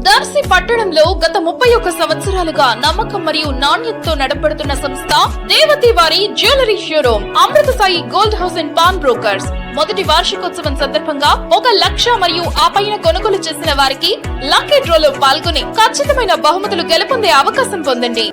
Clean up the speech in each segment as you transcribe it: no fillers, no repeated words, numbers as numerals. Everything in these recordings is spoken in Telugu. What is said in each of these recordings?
దర్శి పట్టణంలో గత 31 సంవత్సరాలుగా నమ్మకం మరియు నాణ్యతతో నడపడుతున్న సంస్థ దేవతి వారి jewellery showroom Amrutha Sai gold house and pawn brokers మొదటి వార్షికోత్సవం సందర్భంగా 1 లక్ష మరియు ఆ పైన కొనుగోలు చేసిన వారికి లక్కీ డ్రాలో పాల్గొని ఖచ్చితమైన బహుమతులు గెలుపొందే అవకాశం పొందండి.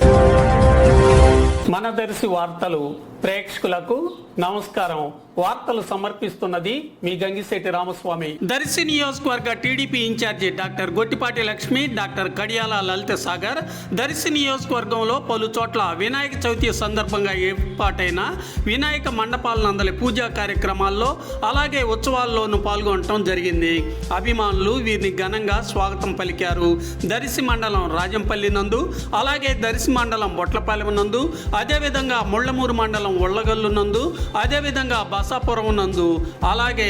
మన దర్శి వార్తలు ప్రేక్షకులకు నమస్కారం. వార్తలు సమర్పిస్తున్నది మీ గంగిశెట్టి రామస్వామి. దర్శి నియోజకవర్గ TDP incharge doctor Gottipati Lakshmi, doctor Kadiyala Lalitha Sagar Darsi నియోజకవర్గంలో పలు చోట్ల వినాయక చవితి సందర్భంగా ఏర్పాటైన వినాయక మండపాల నందలి పూజా కార్యక్రమాల్లో అలాగే ఉత్సవాల్లోనూ పాల్గొనడం జరిగింది. అభిమానులు వీరిని ఘనంగా స్వాగతం పలికారు. దర్శి మండలం రాజంపల్లి నందు, అలాగే దర్శి మండలం బొట్లపాలెం నందు, అదేవిధంగా ముళ్లమూరు మండలం ఉళ్లగల్లు నందు, అదేవిధంగా బసాపురం నందు, అలాగే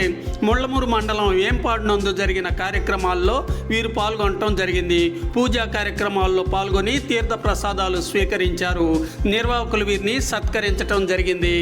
ముళ్లమూరు మండలం ఏంపాడు నందు జరిగిన కార్యక్రమాల్లో వీరు పాల్గొనడం జరిగింది. పూజా కార్యక్రమాల్లో పాల్గొని తీర్థ ప్రసాదాలు స్వీకరించారు. నిర్వాహకులు వీరిని సత్కరించడం జరిగింది.